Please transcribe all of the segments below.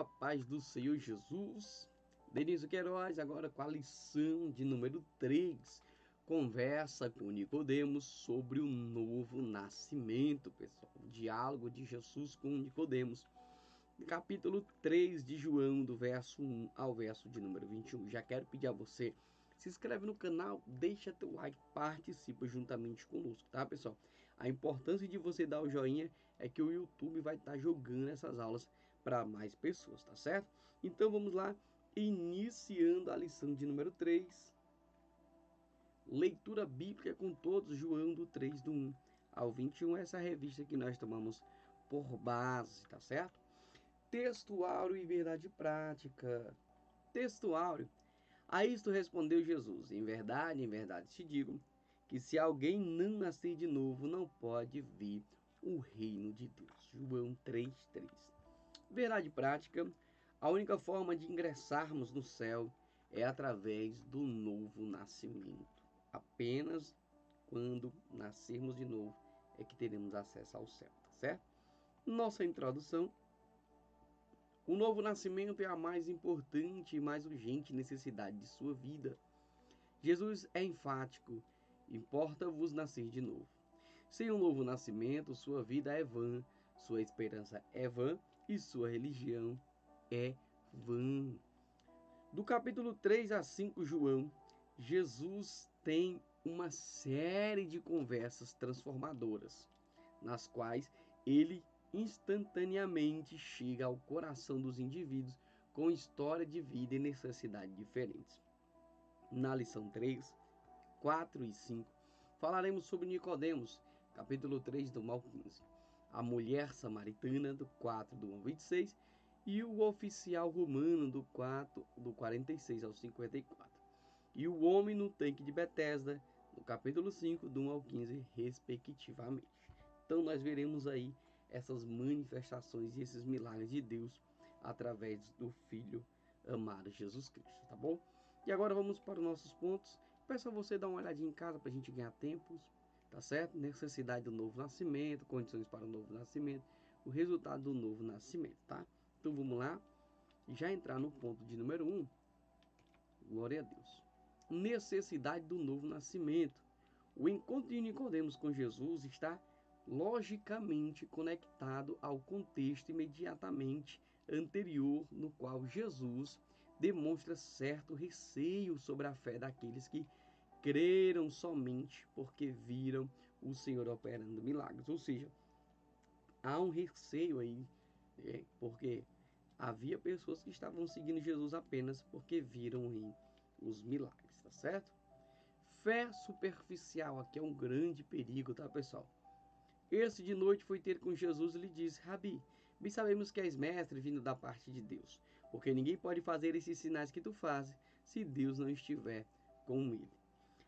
A paz do Senhor Jesus. Denilson Queiroz, agora com a lição de número 3. Conversa com Nicodemos sobre o novo nascimento, pessoal. O diálogo de Jesus com Nicodemos. Capítulo 3 de João, do verso 1 ao verso de número 21. Já quero pedir a você, se inscreve no canal, deixa teu like, participa juntamente conosco, tá, pessoal? A importância de você dar o joinha é que o YouTube vai estar jogando essas aulas para mais pessoas, tá certo? Então vamos lá, iniciando a lição de número 3. Leitura bíblica com todos, João do 3, do 1 ao 21. Essa revista que nós tomamos por base, tá certo? Texto áureo e verdade prática. Texto áureo. A isto respondeu Jesus: em verdade te digo, que se alguém não nascer de novo, não pode ver o reino de Deus. João 3:3. Verdade prática. A única forma de ingressarmos no céu é através do novo nascimento. Apenas quando nascermos de novo é que teremos acesso ao céu, tá certo? Nossa introdução. O novo nascimento é a mais importante e mais urgente necessidade de sua vida. Jesus é enfático: importa-vos nascer de novo. Sem um novo nascimento, sua vida é vã, sua esperança é vã e sua religião é vã. Do capítulo 3 a 5, João, Jesus tem uma série de conversas transformadoras, nas quais ele instantaneamente chega ao coração dos indivíduos com história de vida e necessidade diferentes. Na lição 3, 4 e 5, falaremos sobre Nicodemos, capítulo 3, do 1 ao 15, a mulher samaritana, do 4, do 1 ao 26, e o oficial romano, do 46 ao 54, e o homem no tanque de Betesda, no capítulo 5, do 1 ao 15, respectivamente. Então nós veremos aí essas manifestações e esses milagres de Deus através do Filho amado Jesus Cristo, tá bom? E agora vamos para os nossos pontos. Peço a você dar uma olhadinha em casa para a gente ganhar tempos, tá certo? Necessidade do novo nascimento, condições para o novo nascimento, o resultado do novo nascimento, tá? Então vamos lá, já entrar no ponto de número 1. Glória a Deus. Necessidade do novo nascimento. O encontro de Nicodemos com Jesus está logicamente conectado ao contexto imediatamente anterior, no qual Jesus demonstra certo receio sobre a fé daqueles que creram somente porque viram o Senhor operando milagres. Ou seja, há um receio aí, porque havia pessoas que estavam seguindo Jesus apenas porque viram em os milagres, tá certo? Fé superficial aqui é um grande perigo, tá, pessoal? Esse de noite foi ter com Jesus e lhe disse: Rabi, bem sabemos que és mestre vindo da parte de Deus, porque ninguém pode fazer esses sinais que tu fazes se Deus não estiver com ele.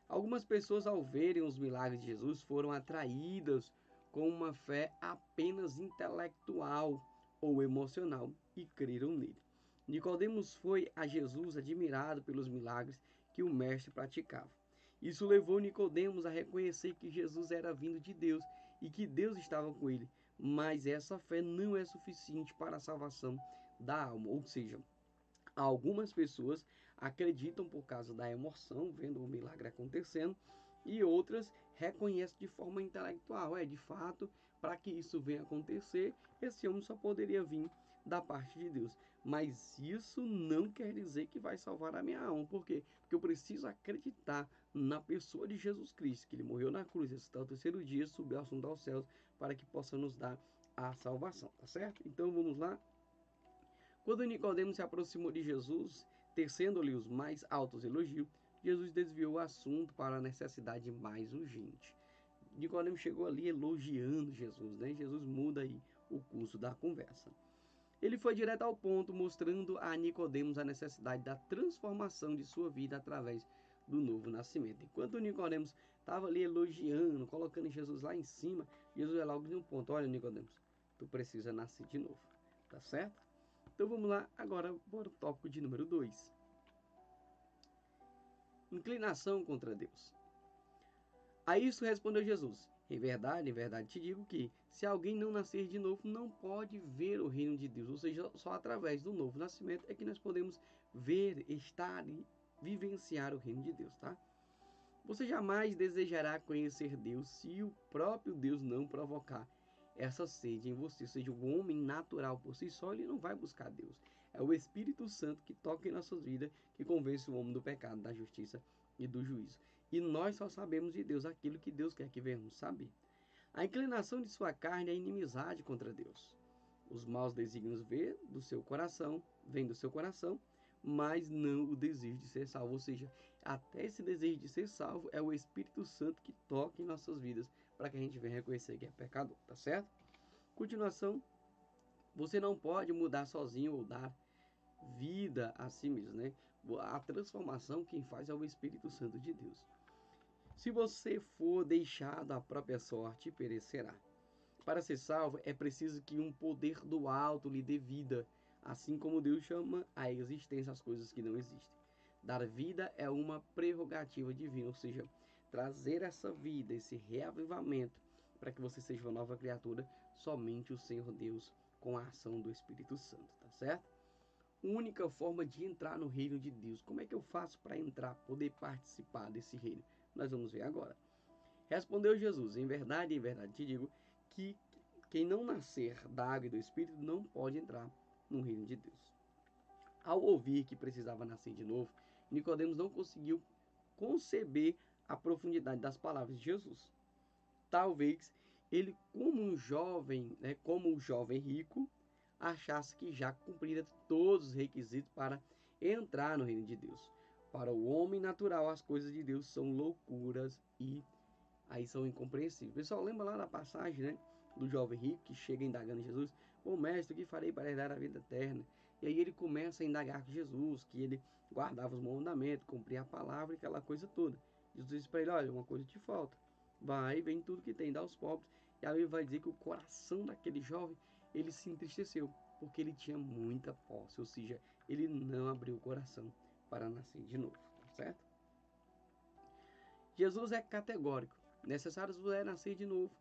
Algumas pessoas, ao verem os milagres de Jesus, foram atraídas com uma fé apenas intelectual ou emocional e creram nele. Nicodemos foi a Jesus admirado pelos milagres que o mestre praticava. Isso levou Nicodemos a reconhecer que Jesus era vindo de Deus e que Deus estava com ele, mas essa fé não é suficiente para a salvação da alma, ou seja, algumas pessoas acreditam por causa da emoção, vendo o milagre acontecendo, e outras reconhecem de forma intelectual. De fato, para que isso venha acontecer, esse homem só poderia vir da parte de Deus. Mas isso não quer dizer que vai salvar a minha alma. Por quê? Porque eu preciso acreditar na pessoa de Jesus Cristo, que ele morreu na cruz, ressuscitou ao terceiro dia, subiu ao assunto aos céus, para que possa nos dar a salvação, tá certo? Então vamos lá. Quando Nicodemos se aproximou de Jesus, tecendo-lhe os mais altos elogios, Jesus desviou o assunto para a necessidade mais urgente. Nicodemos chegou ali elogiando Jesus, né? Jesus muda aí o curso da conversa. Ele foi direto ao ponto, mostrando a Nicodemos a necessidade da transformação de sua vida através do novo nascimento. Enquanto Nicodemos estava ali elogiando, colocando Jesus lá em cima, Jesus é logo de um ponto: olha, Nicodemos, tu precisa nascer de novo, tá certo? Então vamos lá agora para o tópico de número 2. Inclinação contra Deus. A isso respondeu Jesus: em verdade te digo que, se alguém não nascer de novo, não pode ver o reino de Deus. Ou seja, só através do novo nascimento é que nós podemos ver, estar e vivenciar o reino de Deus, tá? Você jamais desejará conhecer Deus se o próprio Deus não provocar essa sede em você. Ou seja, o homem natural por si só, ele não vai buscar Deus. É o Espírito Santo que toca em nossas vidas, que convence o homem do pecado, da justiça e do juízo. E nós só sabemos de Deus aquilo que Deus quer que venhamos saber. A inclinação de sua carne é inimizade contra Deus. Os maus desígnios vêm do seu coração, mas não o desejo de ser salvo. Ou seja, até esse desejo de ser salvo é o Espírito Santo que toca em nossas vidas para que a gente venha reconhecer que é pecador, tá certo? Continuação, você não pode mudar sozinho ou dar vida a si mesmo, né? A transformação quem faz é o Espírito Santo de Deus. Se você for deixado à própria sorte, perecerá. Para ser salvo, é preciso que um poder do alto lhe dê vida, assim como Deus chama à existência as coisas que não existem. Dar vida é uma prerrogativa divina, ou seja, trazer essa vida, esse reavivamento, para que você seja uma nova criatura, somente o Senhor Deus, com a ação do Espírito Santo, tá certo? Única forma de entrar no reino de Deus. Como é que eu faço para entrar, poder participar desse reino? Nós vamos ver agora. Respondeu Jesus: em verdade te digo que quem não nascer da água e do Espírito não pode entrar no reino de Deus. Ao ouvir que precisava nascer de novo, Nicodemos não conseguiu conceber a profundidade das palavras de Jesus. Talvez ele, como um jovem rico, achasse que já cumprira todos os requisitos para entrar no reino de Deus. Para o homem natural, as coisas de Deus são loucuras e aí são incompreensíveis. Pessoal, lembra lá da passagem, né? Do jovem rico que chega indagando Jesus: Ô mestre, o que farei para herdar a vida eterna? E aí ele começa a indagar com Jesus, que ele guardava os mandamentos, cumpria a palavra e aquela coisa toda. Jesus disse para ele: olha, uma coisa te falta. Vai, vem tudo que tem, dá aos pobres. E aí ele vai dizer que o coração daquele jovem, ele se entristeceu, porque ele tinha muita posse, ou seja, ele não abriu o coração para nascer de novo, tá certo? Jesus é categórico. Necessário é nascer de novo.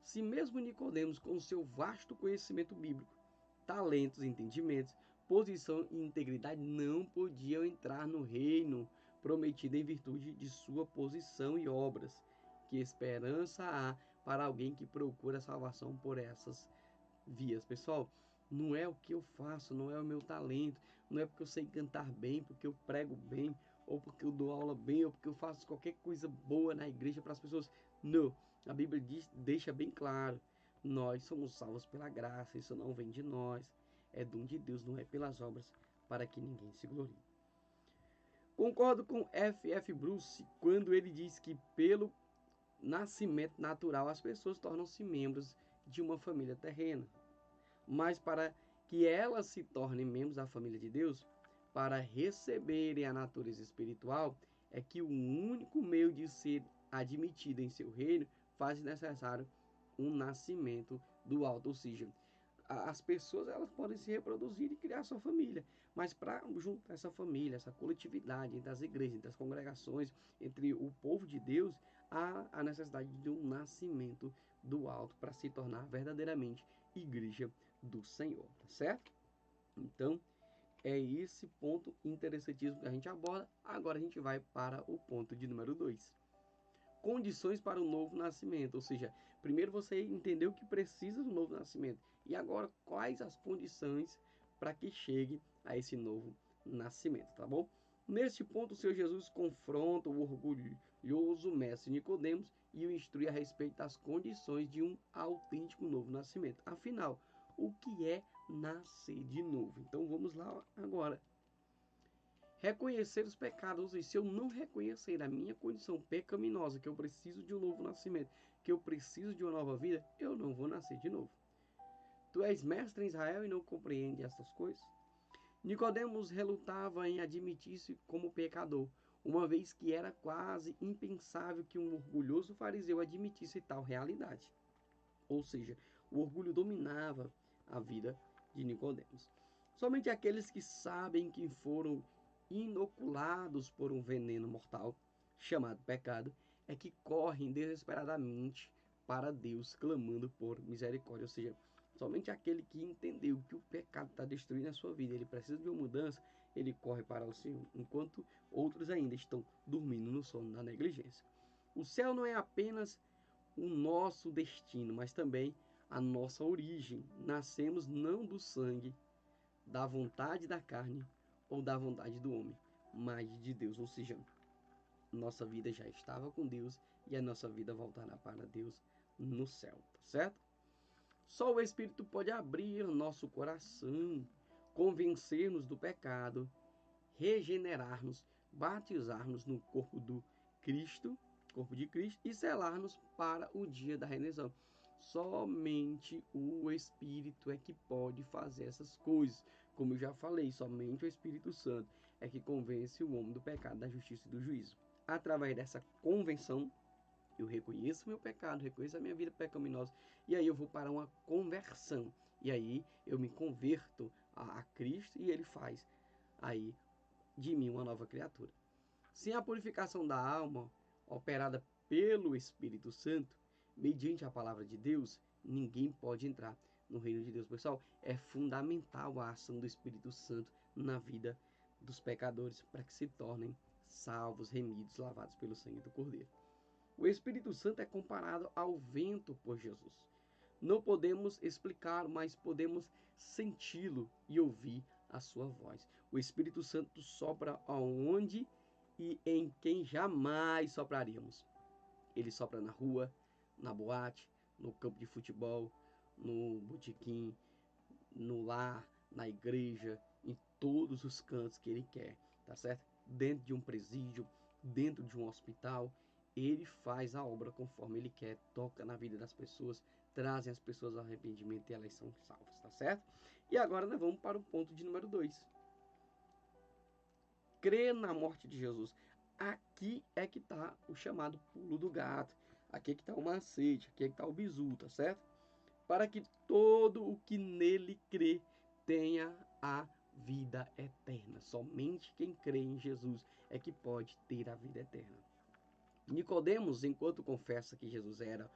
Se mesmo Nicodemos, com seu vasto conhecimento bíblico, talentos, entendimentos, posição e integridade, não podiam entrar no reino prometido em virtude de sua posição e obras, que esperança há para alguém que procura a salvação por essas vias? Pessoal, não é o que eu faço, não é o meu talento, não é porque eu sei cantar bem, porque eu prego bem, ou porque eu dou aula bem, ou porque eu faço qualquer coisa boa na igreja para as pessoas. Não, a Bíblia deixa bem claro: nós somos salvos pela graça, isso não vem de nós, é dom de Deus, não é pelas obras, para que ninguém se glorie. Concordo com F.F. Bruce quando ele diz que pelo nascimento natural as pessoas tornam-se membros de uma família terrena, mas para que elas se tornem membros da família de Deus, para receberem a natureza espiritual, é que o único meio de ser admitida em seu reino faz necessário um nascimento do alto. Ou seja, as pessoas elas podem se reproduzir e criar sua família, mas para juntar essa família, essa coletividade entre as igrejas, entre as congregações, entre o povo de Deus, há a necessidade de um nascimento do alto para se tornar verdadeiramente igreja do Senhor, tá certo? Então, é esse ponto interessantíssimo que a gente aborda. Agora a gente vai para o ponto de número 2. Condições para o novo nascimento, ou seja, primeiro você entendeu que precisa do novo nascimento, e agora quais as condições para que chegue a esse novo nascimento, tá bom? Neste ponto, o Senhor Jesus confronta o orgulhoso mestre Nicodemos e o instrui a respeito das condições de um autêntico novo nascimento. Afinal, o que é nascer de novo? Então vamos lá agora. Reconhecer os pecados, e se eu não reconhecer a minha condição pecaminosa, que eu preciso de um novo nascimento, que eu preciso de uma nova vida, eu não vou nascer de novo. Tu és mestre em Israel e não compreende estas coisas? Nicodemos relutava em admitir-se como pecador, uma vez que era quase impensável que um orgulhoso fariseu admitisse tal realidade. Ou seja, o orgulho dominava a vida de Nicodemos. Somente aqueles que sabem que foram inoculados por um veneno mortal, chamado pecado, é que correm desesperadamente para Deus, clamando por misericórdia. Ou seja, somente aquele que entendeu que o pecado está destruindo a sua vida, ele precisa de uma mudança, ele corre para o Senhor, enquanto outros ainda estão dormindo no sono da negligência. O céu não é apenas o nosso destino, mas também a nossa origem. Nascemos não do sangue, da vontade da carne ou da vontade do homem, mas de Deus. Ou seja, nossa vida já estava com Deus e a nossa vida voltará para Deus no céu, tá certo? Só o Espírito pode abrir nosso coração, convencer-nos do pecado, regenerar-nos, batizar-nos no corpo do Cristo, corpo de Cristo, e selar-nos para o dia da redenção. Somente o Espírito é que pode fazer essas coisas. Como eu já falei, somente o Espírito Santo é que convence o homem do pecado, da justiça e do juízo. Através dessa convenção, eu reconheço meu pecado, reconheço a minha vida pecaminosa, e aí eu vou para uma conversão. E aí eu me converto a Cristo e ele faz aí de mim uma nova criatura. Sem a purificação da alma, operada pelo Espírito Santo, mediante a palavra de Deus, ninguém pode entrar no reino de Deus. Pessoal, é fundamental a ação do Espírito Santo na vida dos pecadores para que se tornem salvos, remidos, lavados pelo sangue do Cordeiro. O Espírito Santo é comparado ao vento por Jesus. Não podemos explicar, mas podemos senti-lo e ouvir a sua voz. O Espírito Santo sopra aonde e em quem jamais sopraríamos. Ele sopra na rua, na boate, no campo de futebol, no botequim, no lar, na igreja, em todos os cantos que ele quer, tá certo? Dentro de um presídio, dentro de um hospital, ele faz a obra conforme ele quer, toca na vida das pessoas, trazem as pessoas ao arrependimento e elas são salvas, tá certo? E agora nós vamos para o ponto de número 2. Crer na morte de Jesus. Aqui é que está o chamado pulo do gato. Aqui é que está o macete, aqui é que está o bizu, tá certo? Para que todo o que nele crê tenha a vida eterna. Somente quem crê em Jesus é que pode ter a vida eterna. Nicodemos, enquanto confessa que Jesus era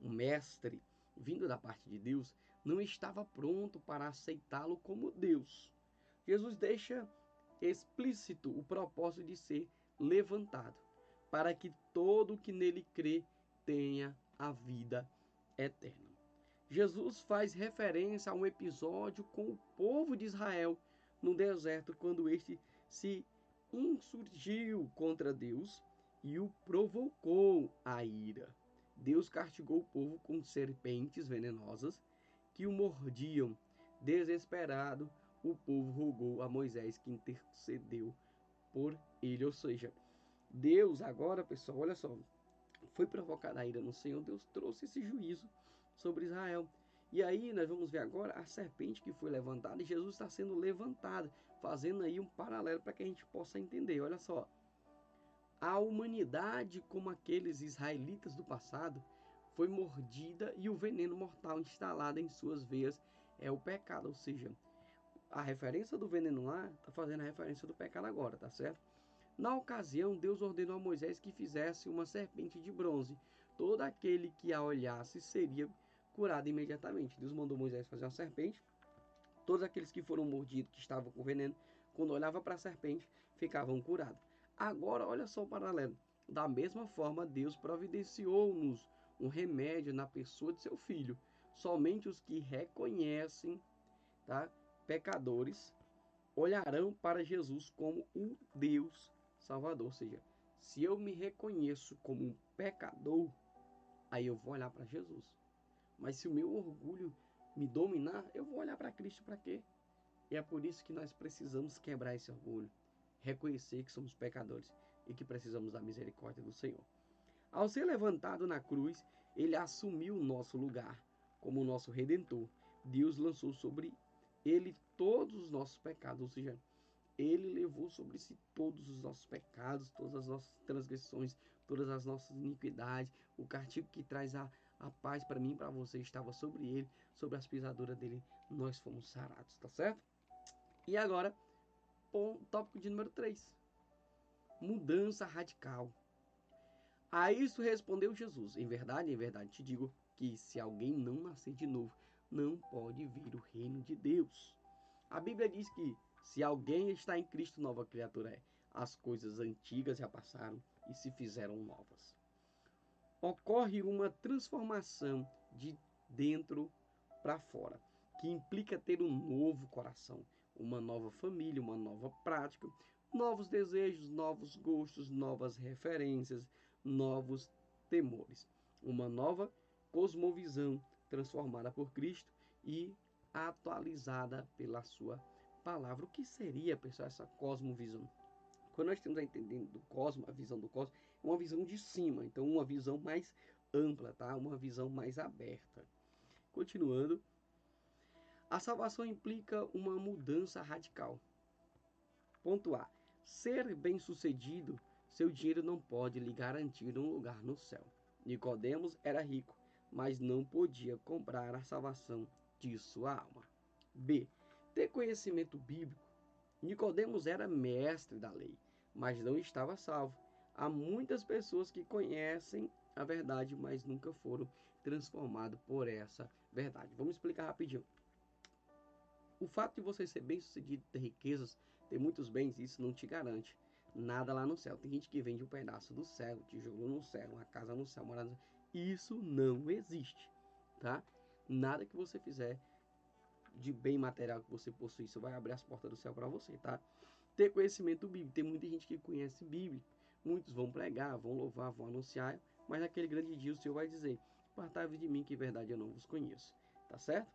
um mestre vindo da parte de Deus, não estava pronto para aceitá-lo como Deus. Jesus deixa explícito o propósito de ser levantado, para que todo o que nele crê tenha a vida eterna. Jesus faz referência a um episódio com o povo de Israel no deserto, quando este se insurgiu contra Deus e o provocou à ira. Deus castigou o povo com serpentes venenosas que o mordiam. Desesperado, o povo rogou a Moisés, que intercedeu por ele. Ou seja, Deus agora, pessoal, olha só, foi provocada a ira no Senhor, Deus trouxe esse juízo sobre Israel. E aí nós vamos ver agora a serpente que foi levantada e Jesus está sendo levantado, fazendo aí um paralelo para que a gente possa entender. Olha só, a humanidade, como aqueles israelitas do passado, foi mordida e o veneno mortal instalado em suas veias é o pecado. Ou seja, a referência do veneno lá está fazendo a referência do pecado agora, tá certo? Na ocasião, Deus ordenou a Moisés que fizesse uma serpente de bronze. Todo aquele que a olhasse seria curado imediatamente. Deus mandou Moisés fazer uma serpente. Todos aqueles que foram mordidos, que estavam com veneno, quando olhava para a serpente, ficavam curados. Agora, olha só o paralelo. Da mesma forma, Deus providenciou-nos um remédio na pessoa de seu Filho. Somente os que reconhecem, tá, pecadores, olharão para Jesus como o Deus Salvador. Ou seja, se eu me reconheço como um pecador, aí eu vou olhar para Jesus. Mas se o meu orgulho me dominar, eu vou olhar para Cristo para quê? E é por isso que nós precisamos quebrar esse orgulho, reconhecer que somos pecadores e que precisamos da misericórdia do Senhor. Ao ser levantado na cruz, ele assumiu o nosso lugar como o nosso Redentor. Deus lançou sobre ele todos os nossos pecados, ou seja, ele levou sobre si todos os nossos pecados, todas as nossas transgressões, todas as nossas iniquidades. O castigo que traz a paz para mim e para você estava sobre ele, sobre as pisaduras dele, nós fomos sarados, tá certo? E agora, tópico de número 3. Mudança radical. A isso respondeu Jesus: em verdade te digo que se alguém não nascer de novo, não pode ver o reino de Deus. A Bíblia diz que se alguém está em Cristo, nova criatura é. As coisas antigas já passaram e se fizeram novas. Ocorre uma transformação de dentro para fora, que implica ter um novo coração, uma nova família, uma nova prática, novos desejos, novos gostos, novas referências, novos temores, uma nova cosmovisão transformada por Cristo e atualizada pela sua palavra. O que seria, pessoal, essa cosmovisão? Quando nós estamos entendendo do cosmos, a visão do cosmos, é uma visão de cima, então uma visão mais ampla, tá? Uma visão mais aberta. Continuando, a salvação implica uma mudança radical. Ponto A. Ser bem-sucedido, seu dinheiro não pode lhe garantir um lugar no céu. Nicodemos era rico, mas não podia comprar a salvação de sua alma. B. Ter conhecimento bíblico. Nicodemos era mestre da lei, mas não estava salvo. Há muitas pessoas que conhecem a verdade, mas nunca foram transformados por essa verdade. Vamos explicar rapidinho. O fato de você ser bem-sucedido, ter riquezas, ter muitos bens, isso não te garante nada lá no céu. Tem gente que vende um pedaço do céu, um tijolo no céu, uma casa no céu, morada no céu. Isso não existe, tá? Nada que você fizer de bem material que você possui, isso vai abrir as portas do céu para você, tá? Ter conhecimento bíblico. Tem muita gente que conhece Bíblia. Muitos vão pregar, vão louvar, vão anunciar, mas naquele grande dia o Senhor vai dizer: apartai-vos de mim, que em verdade eu não vos conheço. Tá certo?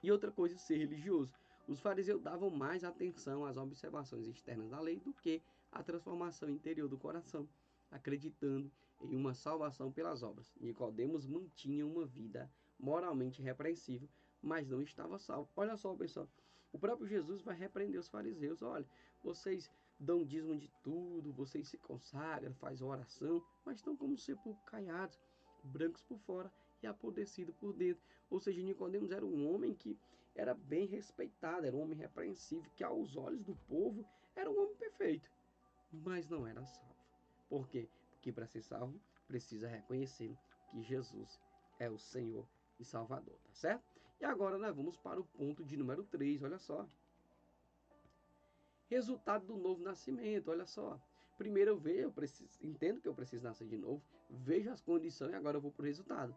E outra coisa, ser religioso. Os fariseus davam mais atenção às observações externas da lei do que à transformação interior do coração, acreditando em uma salvação pelas obras. Nicodemos mantinha uma vida moralmente repreensível, mas não estava salvo. Olha só, pessoal, o próprio Jesus vai repreender os fariseus. Olha, vocês dão dízimo de tudo, vocês se consagram, fazem oração, mas estão como sepulcros caiados, brancos por fora e apodrecido por dentro. Ou seja, Nicodemos era um homem que era bem respeitado, era um homem repreensível, que aos olhos do povo era um homem perfeito, mas não era salvo. Por quê? Porque para ser salvo precisa reconhecer que Jesus é o Senhor e Salvador, tá certo? E agora nós vamos para o ponto de número 3, olha só. Resultado do novo nascimento, olha só. Primeiro eu entendo que eu preciso nascer de novo, vejo as condições e agora eu vou para o resultado.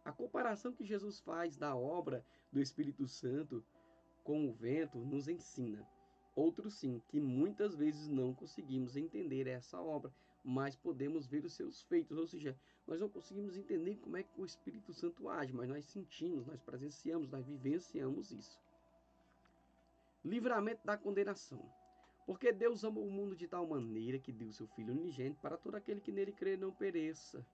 A comparação que Jesus faz da obra do Espírito Santo com o vento nos ensina. Outro sim, que muitas vezes não conseguimos entender essa obra, mas podemos ver os seus feitos, ou seja, nós não conseguimos entender como é que o Espírito Santo age, mas nós sentimos, nós presenciamos, nós vivenciamos isso. Livramento da condenação. Porque Deus ama o mundo de tal maneira que deu seu Filho unigênito para todo aquele que nele crê não pereça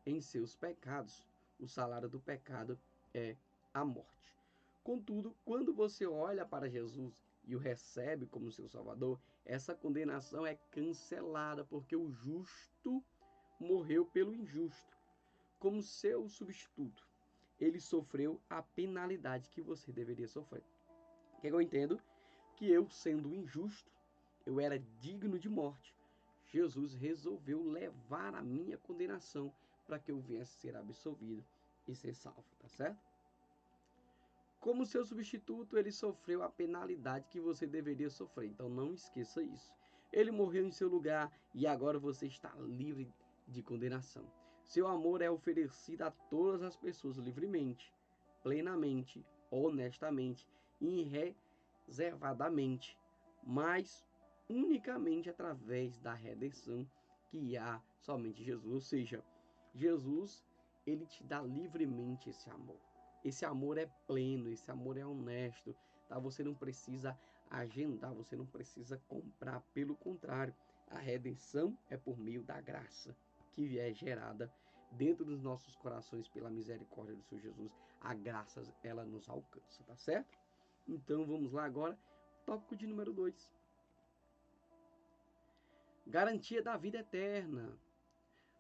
em seus pecados. O salário do pecado é a morte. Contudo, quando você olha para Jesus e o recebe como seu Salvador, essa condenação é cancelada, porque o justo morreu pelo injusto, como seu substituto. Ele sofreu a penalidade que você deveria sofrer. O que eu entendo? Que eu, sendo injusto, eu era digno de morte. Jesus resolveu levar a minha condenação para que eu viesse ser absolvido e ser salvo, tá certo? Como seu substituto, ele sofreu a penalidade que você deveria sofrer. Então não esqueça isso. Ele morreu em seu lugar e agora você está livre de condenação. Seu amor é oferecido a todas as pessoas livremente, plenamente, honestamente e reservadamente, mas unicamente através da redenção que há somente Jesus. Ou seja, Jesus, ele te dá livremente esse amor. Esse amor é pleno, esse amor é honesto, tá? Você não precisa agendar, você não precisa comprar. Pelo contrário, a redenção é por meio da graça que é gerada dentro dos nossos corações pela misericórdia do Senhor Jesus. A graça, ela nos alcança, tá certo? Então vamos lá agora, tópico de número 2. Garantia da vida eterna.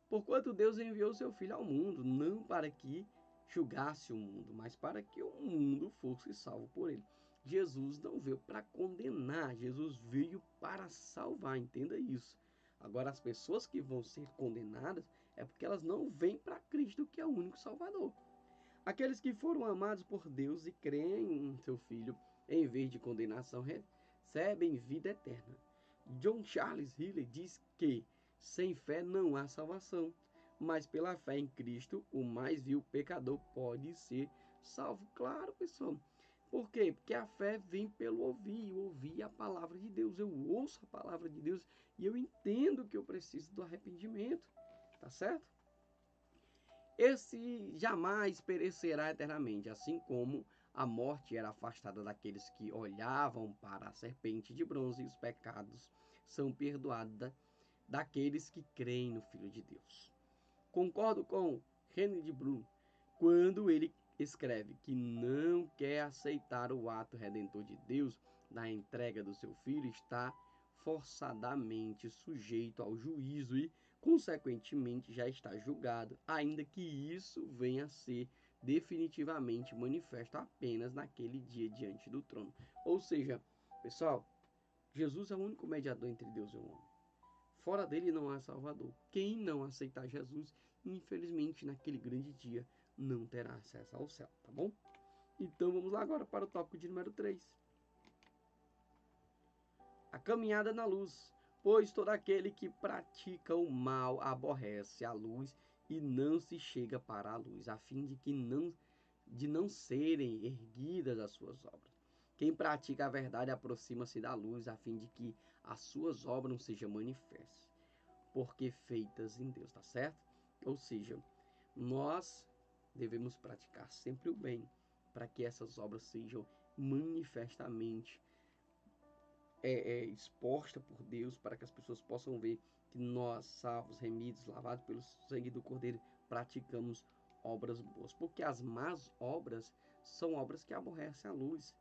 Porquanto Deus enviou seu Filho ao mundo, não para que julgasse o mundo, mas para que o mundo fosse salvo por ele. Jesus não veio para condenar, Jesus veio para salvar, entenda isso. Agora, as pessoas que vão ser condenadas É porque elas não vêm para Cristo, que é o único Salvador. Aqueles que foram amados por Deus e creem em seu Filho, em vez de condenação, recebem vida eterna. John Charles Riley diz que sem fé não há salvação, mas pela fé em Cristo, o mais vil pecador pode ser salvo. Claro, pessoal. Por quê? Porque a fé vem pelo ouvir a palavra de Deus. Eu ouço a palavra de Deus e eu entendo que eu preciso do arrependimento. Tá certo? Esse jamais perecerá eternamente, assim como a morte era afastada daqueles que olhavam para a serpente de bronze, e os pecados são perdoados daqueles que creem no Filho de Deus. Concordo com Henry de Brum quando ele escreve que não quer aceitar o ato redentor de Deus na entrega do seu filho, está forçadamente sujeito ao juízo e, consequentemente, já está julgado, ainda que isso venha a ser definitivamente manifesto apenas naquele dia diante do trono. Ou seja, pessoal, Jesus é o único mediador entre Deus e o homem. Fora dele não há Salvador. Quem não aceitar Jesus, infelizmente, naquele grande dia, não terá acesso ao céu, tá bom? Então vamos lá agora para o tópico de número 3. A caminhada na luz. Pois todo aquele que pratica o mal aborrece a luz e não se chega para a luz, a fim de não serem erguidas as suas obras. Quem pratica a verdade aproxima-se da luz, a fim de que as suas obras não sejam manifestas, porque feitas em Deus, tá certo? Ou seja, nós devemos praticar sempre o bem, para que essas obras sejam manifestamente exposta por Deus, para que as pessoas possam ver que nós, salvos, remidos, lavados pelo sangue do Cordeiro, praticamos obras boas. Porque as más obras são obras que aborrecem a luz.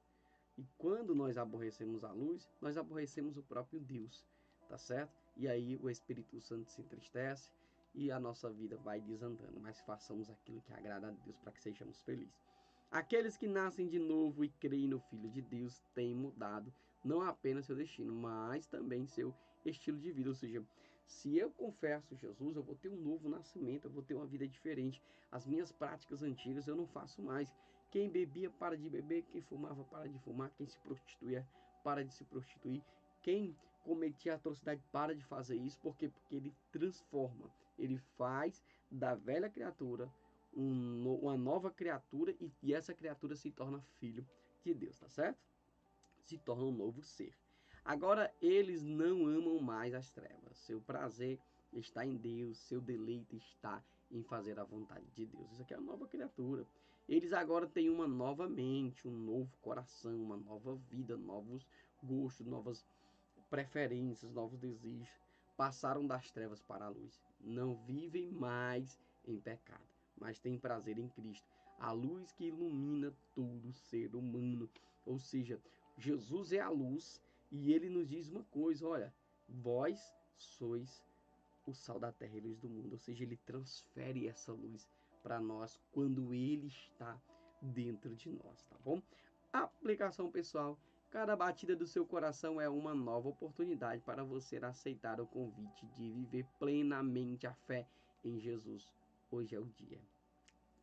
E quando nós aborrecemos a luz, nós aborrecemos o próprio Deus, tá certo? E aí o Espírito Santo se entristece e a nossa vida vai desandando. Mas façamos aquilo que agrada a Deus para que sejamos felizes. Aqueles que nascem de novo e creem no Filho de Deus têm mudado não apenas seu destino, mas também seu estilo de vida. Ou seja, se eu confesso Jesus, eu vou ter um novo nascimento, eu vou ter uma vida diferente. As minhas práticas antigas eu não faço mais. Quem bebia para de beber, quem fumava para de fumar, quem se prostituía para de se prostituir, quem cometia atrocidade para de fazer isso. Por quê? Porque ele transforma, ele faz da velha criatura uma nova criatura e essa criatura se torna filho de Deus, tá certo? Se torna um novo ser. Agora eles não amam mais as trevas. Seu prazer está em Deus, seu deleite está em fazer a vontade de Deus. Isso aqui é uma nova criatura. Eles agora têm uma nova mente, um novo coração, uma nova vida, novos gostos, novas preferências, novos desejos. Passaram das trevas para a luz. Não vivem mais em pecado, mas têm prazer em Cristo. A luz que ilumina todo ser humano. Ou seja, Jesus é a luz e ele nos diz uma coisa, olha, vós sois o sal da terra e luz do mundo. Ou seja, ele transfere essa luz para nós quando ele está dentro de nós, tá bom? Aplicação pessoal. Cada batida do seu coração é uma nova oportunidade para você aceitar o convite de viver plenamente a fé em Jesus. Hoje é o dia.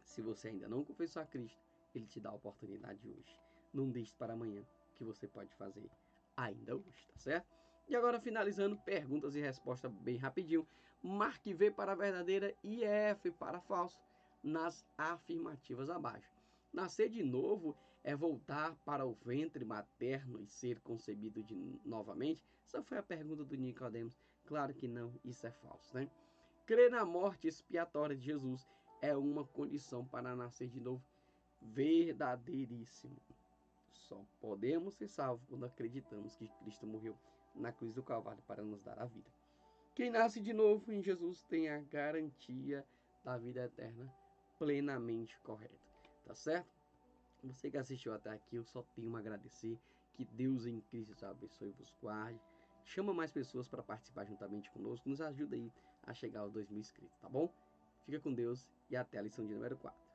Se você ainda não confessou a Cristo, ele te dá a oportunidade hoje. Não deixe para amanhã que você pode fazer ainda hoje, tá certo? E agora, finalizando, perguntas e respostas bem rapidinho. Marque V para verdadeira e F para falso nas afirmativas abaixo. Nascer de novo é voltar para o ventre materno e ser concebido novamente? Essa foi a pergunta do Nicodemos. Claro que não, isso é falso, né? Crer na morte expiatória de Jesus é uma condição para nascer de novo? Verdadeiríssimo. Só podemos ser salvos quando acreditamos que Cristo morreu na cruz do Calvário para nos dar a vida. Quem nasce de novo em Jesus tem a garantia da vida eterna plenamente correta. Tá certo? Você que assistiu até aqui, eu só tenho a agradecer. Que Deus em Cristo te abençoe e vos guarde. Chama mais pessoas para participar juntamente conosco. Nos ajuda aí a chegar aos 2.000 inscritos, tá bom? Fica com Deus e até a lição de número 4.